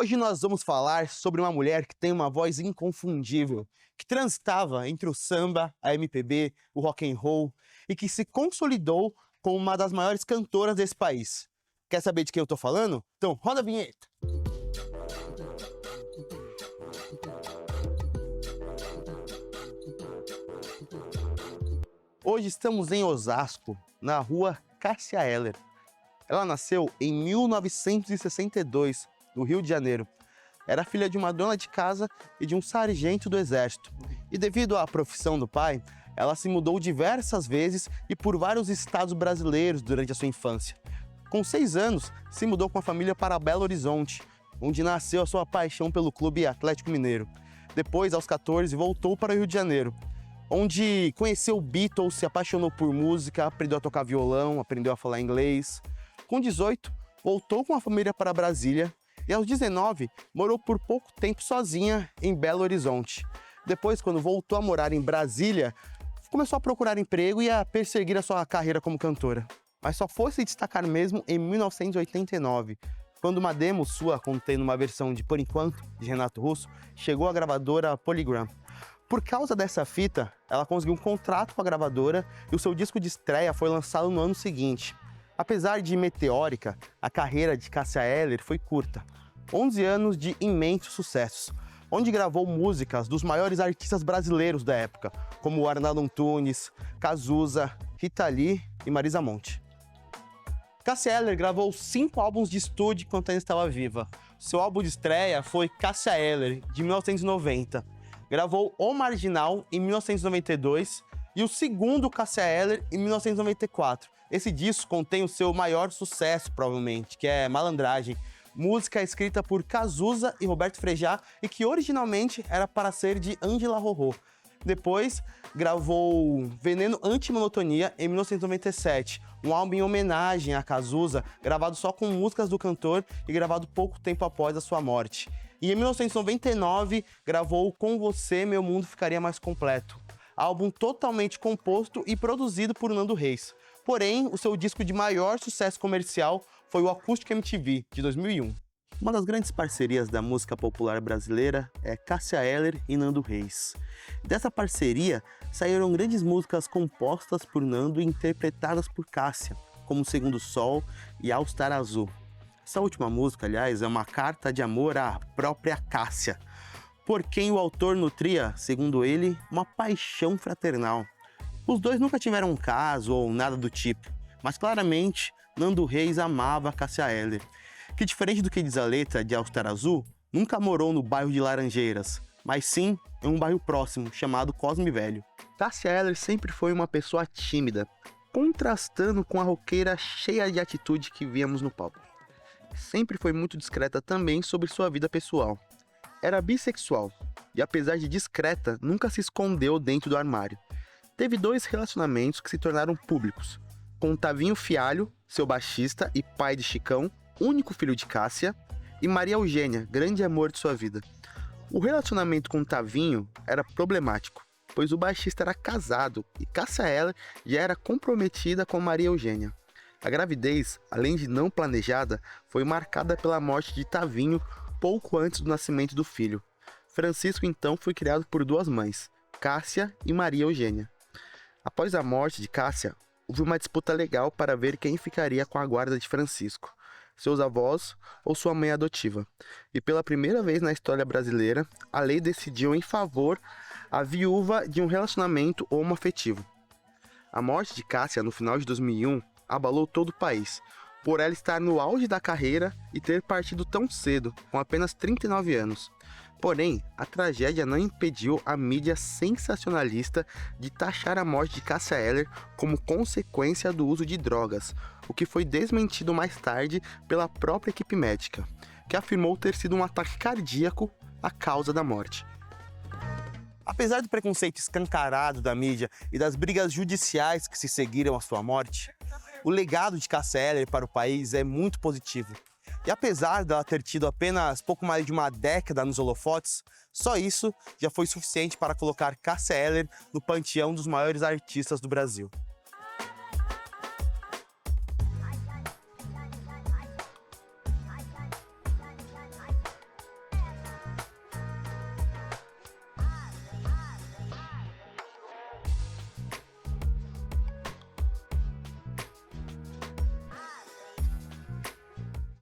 Hoje nós vamos falar sobre uma mulher que tem uma voz inconfundível, que transitava entre o samba, a MPB, o rock and roll e que se consolidou como uma das maiores cantoras desse país. Quer saber de quem eu tô falando? Então roda a vinheta! Hoje estamos em Osasco, na rua Cássia Eller. Ela nasceu em 1962, no Rio de Janeiro. Era filha de uma dona de casa e de um sargento do exército. E devido à profissão do pai, ela se mudou diversas vezes e por vários estados brasileiros durante a sua infância. Com 6 anos, se mudou com a família para Belo Horizonte, onde nasceu a sua paixão pelo Clube Atlético Mineiro. Depois, aos 14, voltou para o Rio de Janeiro, onde conheceu Beatles, se apaixonou por música, aprendeu a tocar violão, aprendeu a falar inglês. Com 18, voltou com a família para Brasília e aos 19, morou por pouco tempo sozinha em Belo Horizonte. Depois, quando voltou a morar em Brasília, começou a procurar emprego e a perseguir a sua carreira como cantora. Mas só foi se destacar mesmo em 1989, quando uma demo sua, contendo uma versão de Por Enquanto, de Renato Russo, chegou à gravadora Polygram. Por causa dessa fita, ela conseguiu um contrato com a gravadora e o seu disco de estreia foi lançado no ano seguinte. Apesar de meteórica, a carreira de Cássia Eller foi curta. 11 anos de imensos sucessos, onde gravou músicas dos maiores artistas brasileiros da época, como Arnaldo Antunes, Cazuza, Rita Lee e Marisa Monte. Cássia Eller gravou 5 álbuns de estúdio enquanto ainda estava viva. Seu álbum de estreia foi Cássia Eller, de 1990. Gravou O Marginal, em 1992, e o segundo Cássia Eller, em 1994. Esse disco contém o seu maior sucesso, provavelmente, que é Malandragem, música escrita por Cazuza e Roberto Frejá e que originalmente era para ser de Ângela Rorô. Depois, gravou Veneno Antimonotonia, em 1997, um álbum em homenagem a Cazuza, gravado só com músicas do cantor e gravado pouco tempo após a sua morte. E em 1999, gravou Com Você Meu Mundo Ficaria Mais Completo, álbum totalmente composto e produzido por Nando Reis. Porém, o seu disco de maior sucesso comercial foi o Acústico MTV, de 2001. Uma das grandes parcerias da música popular brasileira é Cássia Eller e Nando Reis. Dessa parceria saíram grandes músicas compostas por Nando e interpretadas por Cássia, como Segundo Sol e All Star Azul. Essa última música, aliás, é uma carta de amor à própria Cássia, por quem o autor nutria, segundo ele, uma paixão fraternal. Os dois nunca tiveram um caso ou nada do tipo, mas claramente Nando Reis amava Cássia Eller, que diferente do que diz a letra de All Star Azul, nunca morou no bairro de Laranjeiras, mas sim em um bairro próximo, chamado Cosme Velho. Cássia Eller sempre foi uma pessoa tímida, contrastando com a roqueira cheia de atitude que víamos no palco. Sempre foi muito discreta também sobre sua vida pessoal. Era bissexual, e apesar de discreta, nunca se escondeu dentro do armário. Teve 2 relacionamentos que se tornaram públicos, com Tavinho Fialho, seu baixista e pai de Chicão, único filho de Cássia, e Maria Eugênia, grande amor de sua vida. O relacionamento com Tavinho era problemático, pois o baixista era casado e Cássia Eller já era comprometida com Maria Eugênia. A gravidez, além de não planejada, foi marcada pela morte de Tavinho pouco antes do nascimento do filho. Francisco então foi criado por 2 mães, Cássia e Maria Eugênia. Após a morte de Cássia, houve uma disputa legal para ver quem ficaria com a guarda de Francisco, seus avós ou sua mãe adotiva. E pela primeira vez na história brasileira, a lei decidiu em favor a viúva de um relacionamento homoafetivo. A morte de Cássia no final de 2001 abalou todo o país, por ela estar no auge da carreira e ter partido tão cedo, com apenas 39 anos. Porém, a tragédia não impediu a mídia sensacionalista de taxar a morte de Cássia Eller como consequência do uso de drogas, o que foi desmentido mais tarde pela própria equipe médica, que afirmou ter sido um ataque cardíaco a causa da morte. Apesar do preconceito escancarado da mídia e das brigas judiciais que se seguiram à sua morte, o legado de Cássia Eller para o país é muito positivo. E apesar dela ter tido apenas pouco mais de uma década nos holofotes, só isso já foi suficiente para colocar Cássia Eller no panteão dos maiores artistas do Brasil.